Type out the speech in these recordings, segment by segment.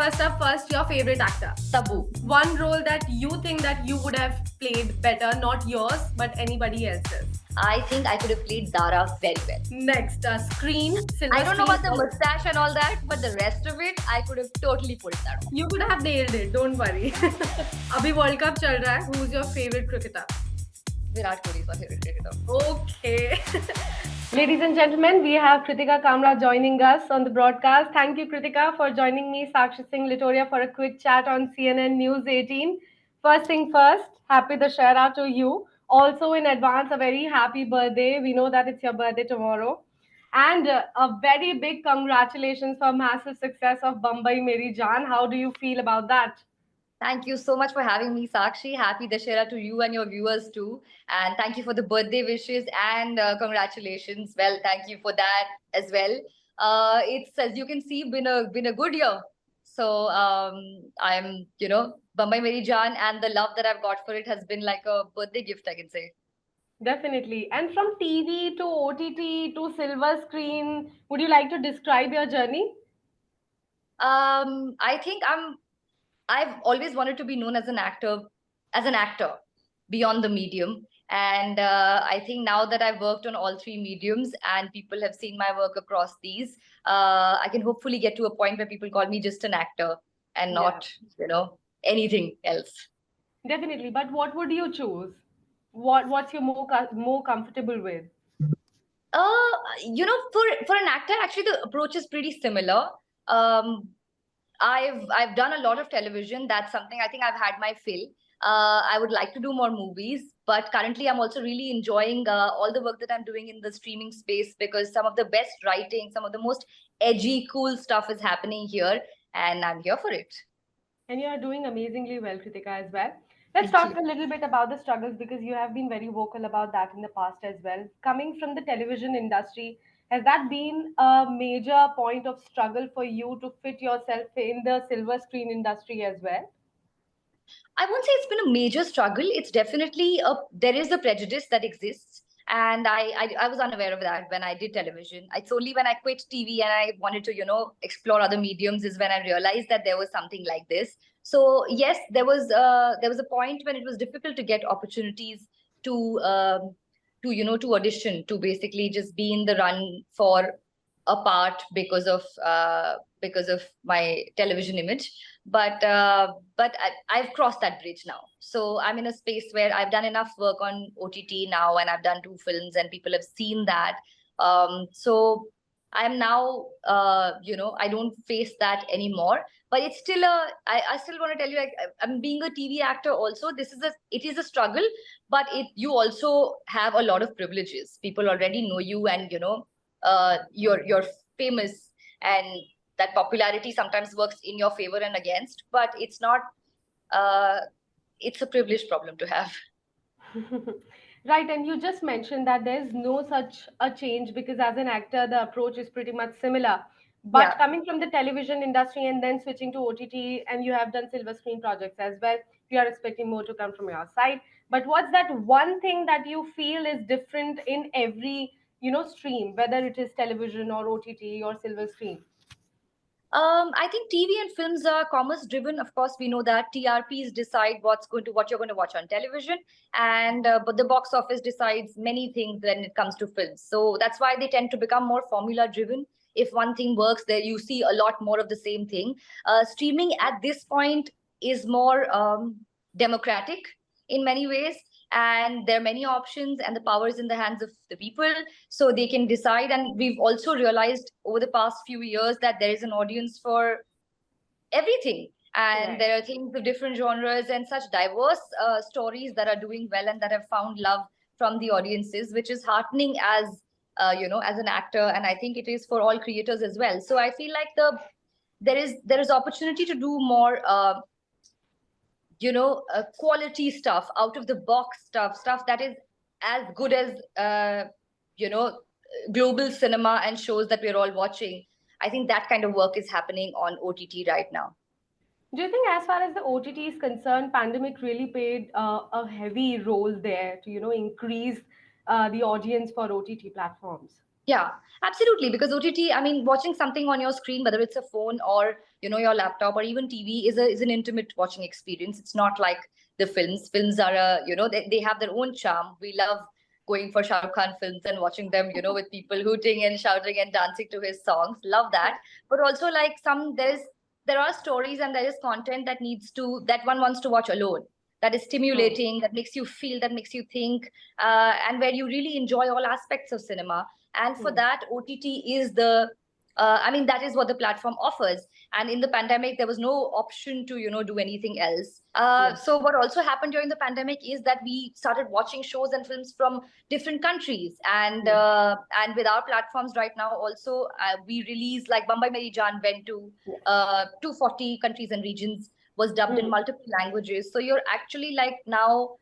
First, your favorite actor. Tabu. One role that you think that you would have played better, not yours, but anybody else's. I think I could have played Dara very well. Next, screen. Silver I don't know screen about the mustache and all that, but the rest of it, I could have totally pulled that off. You could have nailed it, don't worry. Abhi World Cup chal raha hai. Who's your favorite cricketer? Virat Kohli is my favorite cricketer. Okay. Ladies and gentlemen, we have Kritika Kamra joining us on the broadcast. Thank you, Kritika, for joining me, Sakshi Singh, Litoriya, for a quick chat on CNN News 18. First thing first, happy Dussehra to you. Also, in advance, a very happy birthday. We know that it's your birthday tomorrow. And a very big congratulations for massive success of Bambai Meri Jaan. How do you feel about that? Thank you so much for having me, Sakshi. Happy Dussehra to you and your viewers too. And thank you for the birthday wishes and congratulations. Well, thank you for that as well. It's, as you can see, been a good year. So I'm, Bambai Meri Jaan, and the love that I've got for it has been like a birthday gift, I can say. Definitely. And from TV to OTT to silver screen, would you like to describe your journey? I think I've always wanted to be known as an actor beyond the medium. And I think now that I've worked on all three mediums and people have seen my work across these, I can hopefully get to a point where people call me just an actor and not, anything else. Definitely. But what would you choose? What's you more comfortable with? For an actor, actually the approach is pretty similar. I've done a lot of television. That's something I think I've had my fill. I would like to do more movies, but currently I'm also really enjoying all the work that I'm doing in the streaming space, because some of the best writing, some of the most edgy, cool stuff is happening here, and I'm here for it. And you are doing amazingly well, Kritika, as well. Let's talk a little bit about the struggles, because you have been very vocal about that in the past as well. Coming from the television industry, has that been a major point of struggle for you to fit yourself in the silver screen industry as well? I won't say it's been a major struggle. It's definitely there is a prejudice that exists. And I was unaware of that when I did television. It's only when I quit TV and I wanted to, explore other mediums is when I realized that there was something like this. So yes, there was a point when it was difficult to get opportunities to audition, to basically just be in the run for a part because of my television image. But I've crossed that bridge now. So I'm in a space where I've done enough work on OTT now, and I've done 2 films and people have seen that. So I'm now, I don't face that anymore. But it's still I still want to tell you, like, I'm being a TV actor also. It is a struggle, but you also have a lot of privileges. People already know you, and you're famous, and that popularity sometimes works in your favor and against, but it's not it's a privileged problem to have. Right, and you just mentioned that there's no such a change, because as an actor, the approach is pretty much similar. But coming from the television industry and then switching to OTT, and you have done silver screen projects as well, you are expecting more to come from your side. But what's that one thing that you feel is different in every, stream, whether it is television or OTT or silver screen? I think TV and films are commerce driven. Of course, we know that TRPs decide what you're going to watch on television, and but the box office decides many things when it comes to films. So that's why they tend to become more formula driven. If one thing works, there you see a lot more of the same thing. Streaming at this point is more democratic in many ways, and there are many options, and the power is in the hands of the people, so they can decide. And we've also realized over the past few years that there is an audience for everything, and there are things of different genres and such diverse stories that are doing well and that have found love from the audiences, which is heartening as as an actor, and I think it is for all creators as well. So I feel like there is opportunity to do more quality stuff, out of the box stuff that is as good as global cinema and shows that we're all watching. I think that kind of work is happening on OTT right now. Do you think, as far as the OTT is concerned, pandemic really played a heavy role there to increase the audience for OTT platforms? Yeah, absolutely. Because OTT, I mean, watching something on your screen, whether it's a phone or your laptop or even TV, is an intimate watching experience. It's not like the films. Films are they have their own charm. We love going for Shah Rukh Khan films and watching them, with people hooting and shouting and dancing to his songs. Love that. But also like there are stories and there is content that one wants to watch alone. That is Hmm. stimulating, that makes you feel, that makes you think, and where you really enjoy all aspects of cinema. And for Hmm. that, OTT is I mean, that is what the platform offers. And in the pandemic there was no option to do anything else. Yes. So what also happened during the pandemic is that we started watching shows and films from different countries. And Yes. with our platforms right now also, we release, like Bambai Meri Jaan went to Yes. 240 countries and regions, was dubbed in Hmm. multiple languages. So you're actually like now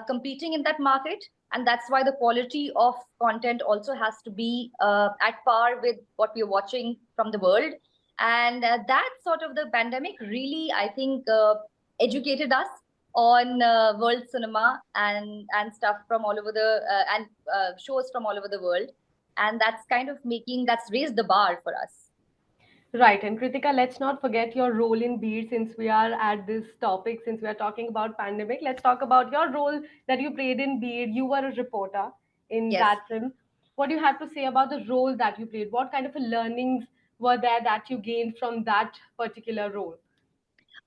competing in that market, and that's why the quality of content also has to be at par with what we're watching from the world. And that sort of the pandemic really, I think, educated us on world cinema and stuff from all over the and shows from all over the world. And that's raised the bar for us. Right. And Kritika, let's not forget your role in Beat since we are at this topic, since we are talking about pandemic. Let's talk about your role that you played in Beat. You were a reporter in Yes. that film. What do you have to say about the role that you played? What kind of learnings were there that you gained from that particular role?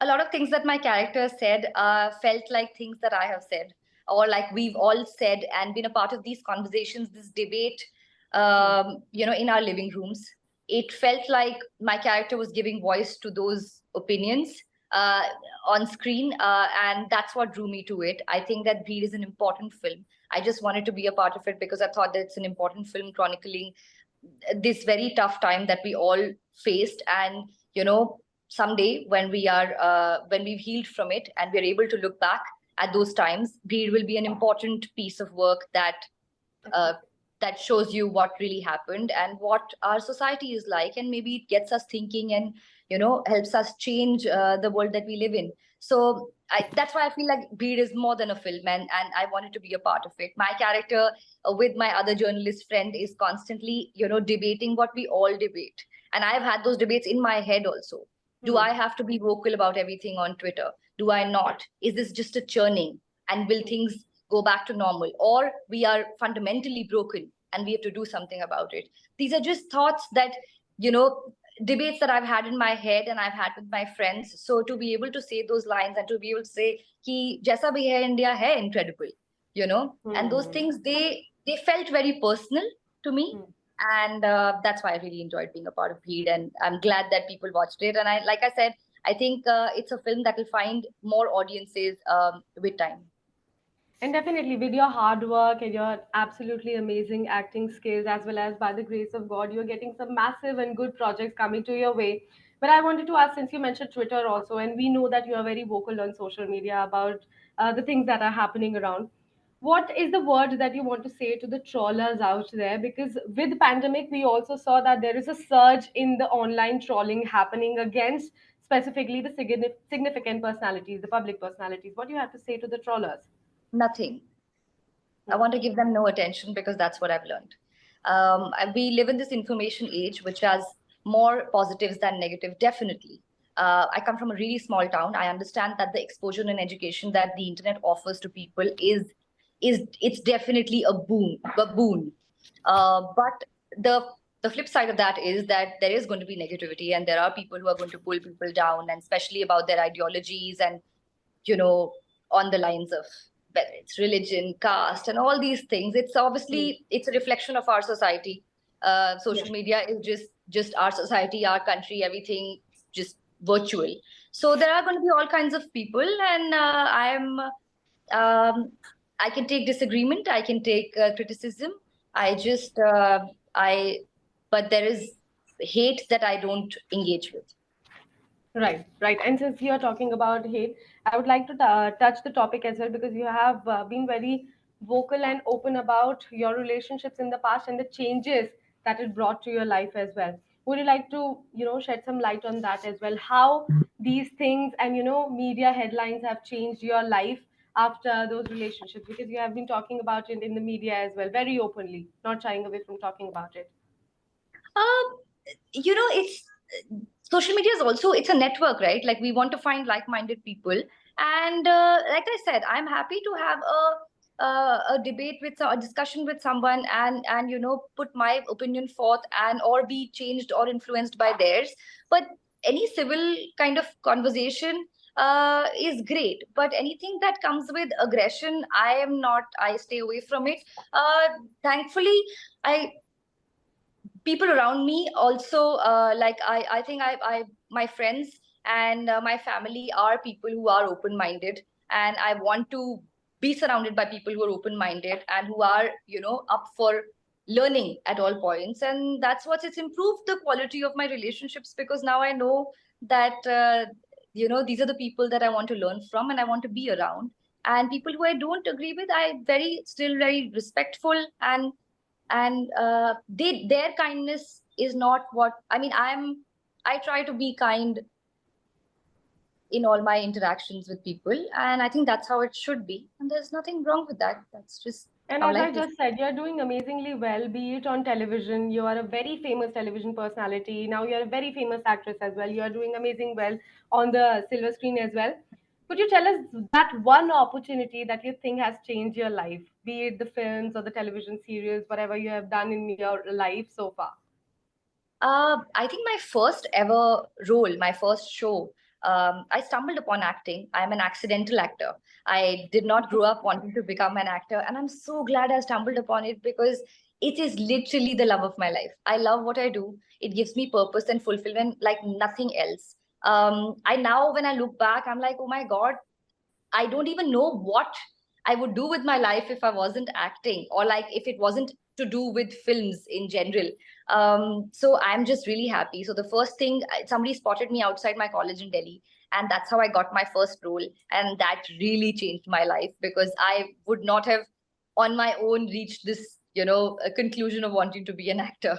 A lot of things that my character said felt like things that I have said, or like we've all said and been a part of these conversations, this debate, Hmm. in our living rooms. It felt like my character was giving voice to those opinions uh, on screen, and that's what drew me to it. I think that Breed is an important film. I just wanted to be a part of it because I thought that it's an important film chronicling this very tough time that we all faced. And someday when we've healed from it and we're able to look back at those times, Breed will be an important piece of work uh, Definitely. that shows you what really happened and what our society is like, and maybe it gets us thinking and helps us change the world that we live in. So that's why I feel like Breed is more than a film, and I wanted to be a part of it. My character, with my other journalist friend, is constantly debating what we all debate, and I've had those debates in my head also. Do Hmm. I have to be vocal about everything on Twitter? Do I not? Is this just a churning, and will Hmm. things go back to normal, or we are fundamentally broken and we have to do something about it? These are just thoughts that, you know debates that I've had in my head and I've had with my friends. So to be able to say those lines and to be able to say ki jaisa bhi hai India hai incredible, and those Hmm. things, they felt very personal to me. Hmm. And that's why I really enjoyed being a part of Bleed, and I'm glad that people watched it. And like I said, I think it's a film that will find more audiences with time. And definitely, with your hard work and your absolutely amazing acting skills, as well as by the grace of God, you're getting some massive and good projects coming to your way. But I wanted to ask, since you mentioned Twitter also, and we know that you are very vocal on social media about the things that are happening around. What is the word that you want to say to the trollers out there? Because with pandemic, we also saw that there is a surge in the online trolling happening against specifically the significant personalities, the public personalities. What do you have to say to the trollers? Nothing. I Hmm. want to give them no attention because that's what I've learned. We live in this information age, which has more positives than negative, definitely. I come from a really small town. I understand that the exposure and education that the internet offers to people is it's definitely a boon. But the flip side of that is that there is going to be negativity, and there are people who are going to pull people down, and especially about their ideologies, and you know, on the lines of whether it's religion, caste, and all these things. It's Hmm. obviously it's a reflection of our society. Yes. Social media is just our society, our country, everything just virtual. So there are going to be all kinds of people, and um, I can take disagreement, I can take criticism. I just I But there is hate that I don't engage with. Right, right. And since you're talking about hate, I would like to touch the topic as well because you have been very vocal and open about your relationships in the past and the changes that it brought to your life as well. Would you like to, shed some light on that as well? How these things and, media headlines have changed your life after those relationships? Because you have been talking about it in the media as well, very openly, not shying away from talking about it. Um, it's social media is also, it's a network, right? Like we want to find like-minded people, and like I said, I'm happy to have a debate with a discussion with someone, and put my opinion forth, and or be changed or influenced by theirs. But any civil kind of conversation is great, but anything that comes with aggression, I stay away from it. Thankfully, I people around me also, like I think my friends and my family are people who are open minded, and I want to be surrounded by people who are open minded and who are up for learning at all points. And that's what it's improved the quality of my relationships, because now I know that these are the people that I want to learn from and I want to be around. And people who I don't agree with, I very still very respectful, and their kindness is not what I mean. I try to be kind in all my interactions with people, and I think that's how it should be, and there's nothing wrong with that. That's just And how as I life is. just said, you're doing amazingly well, be it on television. You are a very famous television personality. Now you're a very famous actress as well. You are doing amazing well on the silver screen as well. Could you tell us that one opportunity that you think has changed your life, be it the films or the television series, whatever you have done in your life so far? I think my first ever role, my first show, I stumbled upon acting. I'm an accidental actor. I did not grow up wanting to become an actor, and I'm so glad I stumbled upon it, because it is literally the love of my life. I love what I do. It gives me purpose and fulfillment like nothing else. I now, when I look back, I'm like, oh my God, I don't even know what I would do with my life if I wasn't acting, or like if it wasn't to do with films in general. So I'm just really happy. So the first thing, somebody spotted me outside my college in Delhi, and that's how I got my first role. And that really changed my life, because I would not have on my own reached this, a conclusion of wanting to be an actor.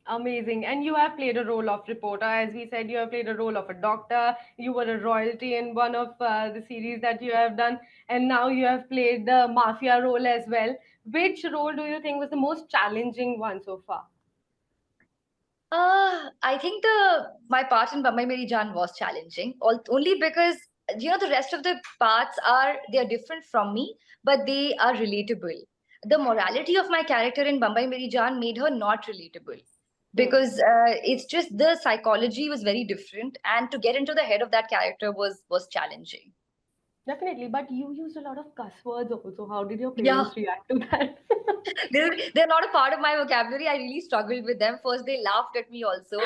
Amazing. And you have played a role of reporter. As we said, you have played a role of a doctor. You were a royalty in one of the series that you have done. And now you have played the mafia role as well. Which role do you think was the most challenging one so far? I think the my part in Bambai Meri Jaan was challenging, only because the rest of the parts they are different from me, but they are relatable. The morality of my character in Bambai Meri Jaan made her not relatable, Hmm. because it's just the psychology was very different, and to get into the head of that character was challenging. Definitely. But you used a lot of cuss words also. How did your Yeah. parents react to that? They're not a part of my vocabulary. I really struggled with them. First, they laughed at me also.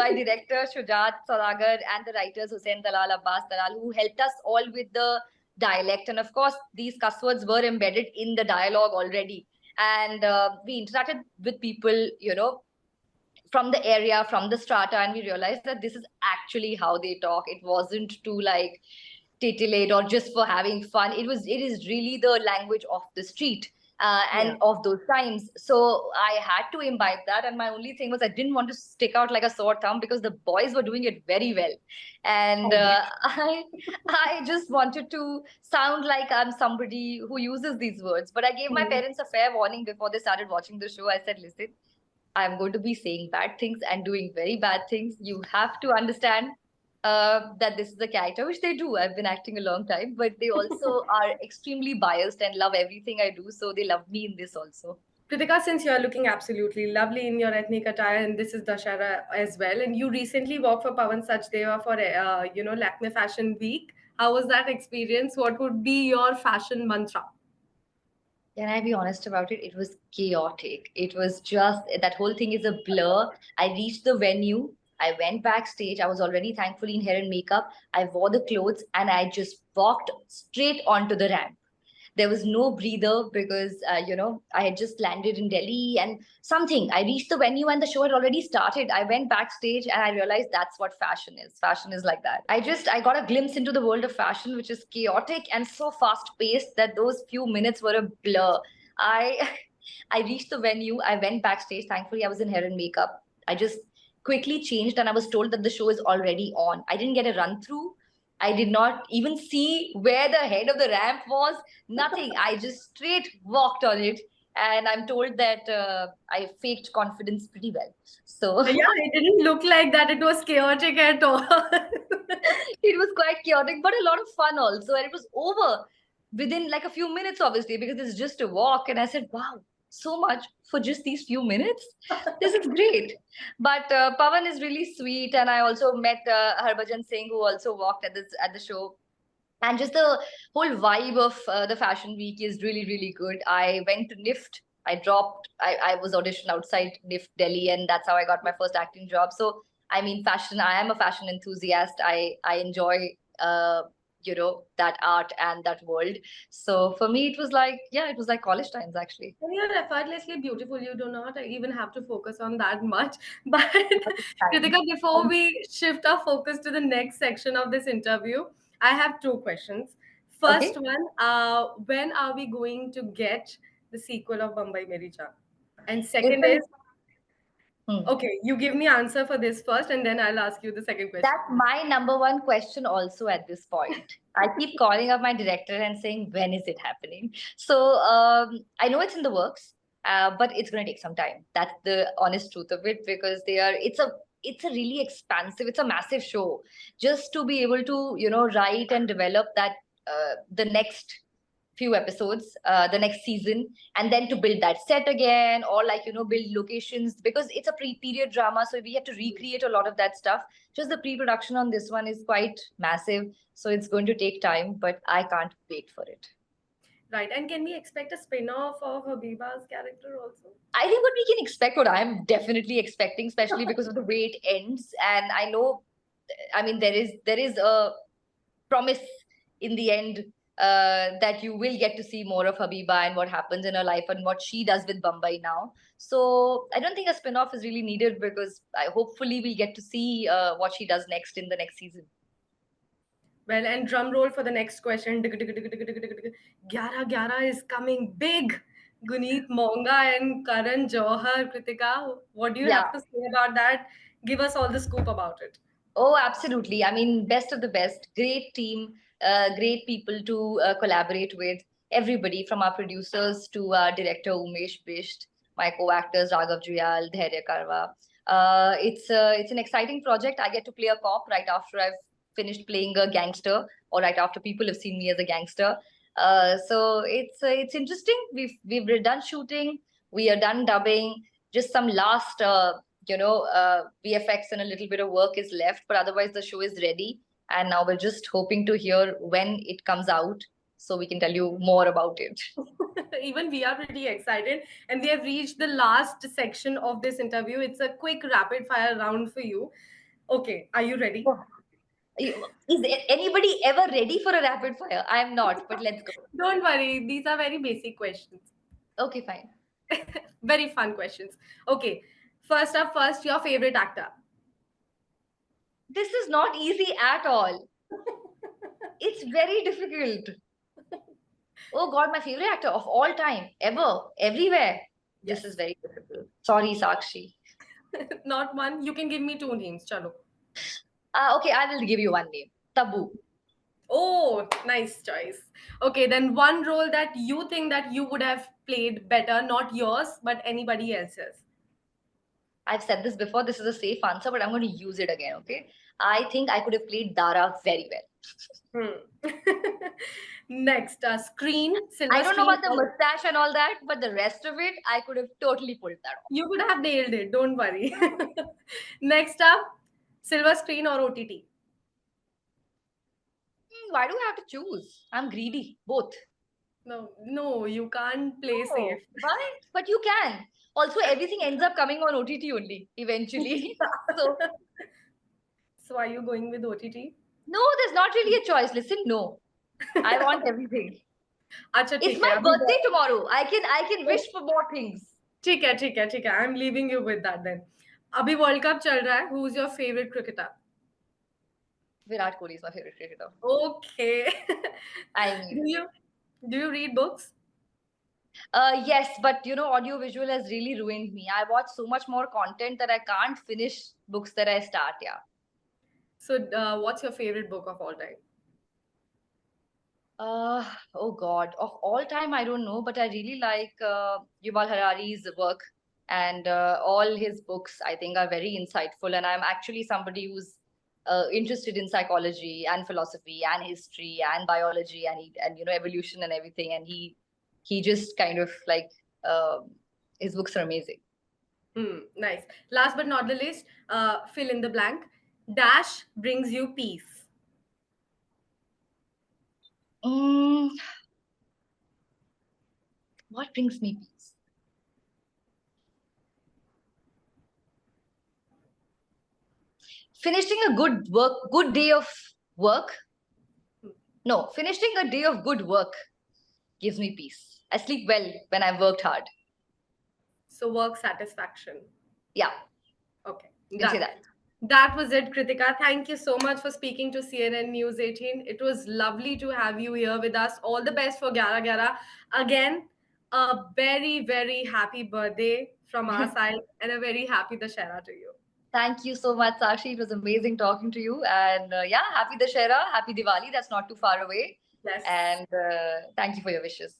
My director, Shujat Sadagar, and the writers, Hussein Dalal, Abbas Dalal, who helped us all with the dialect. And of course, these cuss words were embedded in the dialogue already. And we interacted with people, from the area, from the strata, and we realized that this is actually how they talk. It wasn't to like titillate or just for having fun. It is really the language of the street, Yeah. and of those times. So I had to imbibe that, and my only thing was I didn't want to stick out like a sore thumb, because the boys were doing it very well, and Always. I just wanted to sound like I'm somebody who uses these words. But I gave my Hmm. parents a fair warning before they started watching the show. I said, listen, I'm going to be saying bad things and doing very bad things. You have to understand that this is a character, which they do. I've been acting a long time, but they also are extremely biased and love everything I do. So they love me in this also. Kritika, since you're looking absolutely lovely in your ethnic attire, and this is Dashara as well, and you recently worked for Pawan Sachdeva for Lakme Fashion Week. How was that experience? What would be your fashion mantra? Can I be honest about it? It was chaotic. It was just that whole thing is a blur. I reached the venue. I went backstage. I was already thankfully in hair and makeup. I wore the clothes and I just walked straight onto the ramp. There was no breather, because I had just landed in Delhi, and something, I reached the venue and the show had already started. I went backstage and I realized that's what fashion is like that. I got a glimpse into the world of fashion, which is chaotic and so fast paced that those few minutes were a blur. I I reached the venue, I went backstage. Thankfully, I was in hair and makeup. I just quickly changed and I was told that the show is already on. I didn't get a run through. I did not even see where the head of the ramp was. Nothing. I just straight walked on it. and I'm told that I faked confidence pretty well. So Yeah, it didn't look like that. It was chaotic at all. it was quite chaotic, but a lot of fun also. And it was over within like a few minutes, obviously, because it's just a walk. And I said, wow, so much for just these few minutes. This is great. But Pawan is really sweet. And I also met Harbhajan Singh, who also walked at the show. And just the whole vibe of the fashion week is really, really good. I went to NIFT. I was auditioned outside NIFT Delhi, and that's how I got my first acting job. So, I mean, fashion, I am a fashion enthusiast. I enjoy, that art and that world. So for me, it was like, yeah, it was like college times, actually. And you're effortlessly beautiful. You do not even have to focus on that much. But Time. Kritika, before we shift our focus to the next section of this interview, I have two questions. First Okay. one, when are we going to get the sequel of Bambai Meri Jaan? And If second I, is, hmm. okay, you give me answer for this first, and then I'll ask you the second question. That's my number one question also at this point. I keep calling up my director and saying, when is it happening? So I know it's in the works, but it's going to take some time. That's the honest truth of it, because it's a really expansive, it's a massive show. Just to be able to, write and develop that, the next few episodes, the next season, and then to build that set again, or like, build locations, because it's a pre-period drama, so we have to recreate a lot of that stuff. Just the pre-production on this one is quite massive, so it's going to take time, but I can't wait for it. Right, and can we expect a spin-off of Habiba's character also? I think what we can expect, what I'm definitely expecting, especially because of the way it ends, and I know, I mean, there is a promise in the end, that you will get to see more of Habiba and what happens in her life and what she does with Bambai now. So I don't think a spin-off is really needed, because hopefully we'll get to see what she does next in the next season. Well, and drum roll for the next question. 11 is coming big. Guneet Monga and Karan Johar. Kritika, what do you Yeah. have to say about that? Give us all the scoop about it. Oh, absolutely. I mean, best of the best. Great team, great people to collaborate with. Everybody from our producers to our director Umesh Bisht, my co-actors Raghav Juyal, Dhairya Karwa. It's an exciting project. I get to play a cop right after I've finished playing a gangster, or right after people have seen me as a gangster. So it's interesting. We've done shooting. We are done dubbing. Just some last VFX and a little bit of work is left, but otherwise the show is ready. And now we're just hoping to hear when it comes out so we can tell you more about it. Even we are pretty excited, and we have reached the last section of this interview. It's a quick rapid fire round for you. Okay, are you ready? Oh, is anybody ever ready for a rapid fire? I am not, but let's go. Don't worry, these are very basic questions. Okay, fine. Very fun questions. Okay, first up, first, your favorite actor. This is not easy at all. It's very difficult. Oh God, my favorite actor of all time, ever, everywhere. This is Yes. very difficult. Sorry, Sakshi. Not one. You can give me two names. Chalo. Okay, I will give you one name. Tabu. Oh, nice choice. Okay, then one role that you think that you would have played better, not yours, but anybody else's. I've said this before, this is a safe answer, but I'm going to use it again, okay? I think I could have played Dara very well. Hmm. Next, screen, I silver don't know screen. about the mustache and all that, but the rest of it, I could have totally pulled that off. You could have nailed it. Don't worry. Next up, silver screen or OTT. Why do I have to choose? I'm greedy, both. No, no, you can't play Oh, safe. why? But you can. Also, everything ends up coming on OTT only, eventually. So, So are you going with OTT? no, there's not really a choice. Listen, no. I want everything. अच्छा It's ठीक my है अभी birthday tomorrow. I can wish for more things. ठीक है I am leaving you with that then अभी world cup चल रहा है who is your favourite cricketer Virat Kohli is my favorite cricketer. Okay I mean, do you read books? yes, but audiovisual has really ruined me. I watch so much more content that I can't finish books that I start. Yeah. So what's your favorite book of all time? Oh God, of all time, I don't know, but I really like Yuval Harari's work, and all his books, I think, are very insightful. And I'm actually somebody who's interested in psychology and philosophy and history and biology and evolution and everything. And he just kind of like his books are amazing. Nice. Last but not the least, fill in the blank. Dash brings you peace. Mm, what brings me peace? Finishing a good day of work. No, finishing a day of good work gives me peace. I sleep well when I've worked hard. So work satisfaction. Yeah, Okay, you can say done. that. That was it, Kritika. Thank you so much for speaking to CNN News 18. It was lovely to have you here with us. All the best for Gara Gara. Again, a very, very happy birthday from our side and a very happy Dashera to you. Thank you so much, Sakshi. It was amazing talking to you. And yeah, happy Dashera, happy Diwali. That's not too far away. Yes. And thank you for your wishes.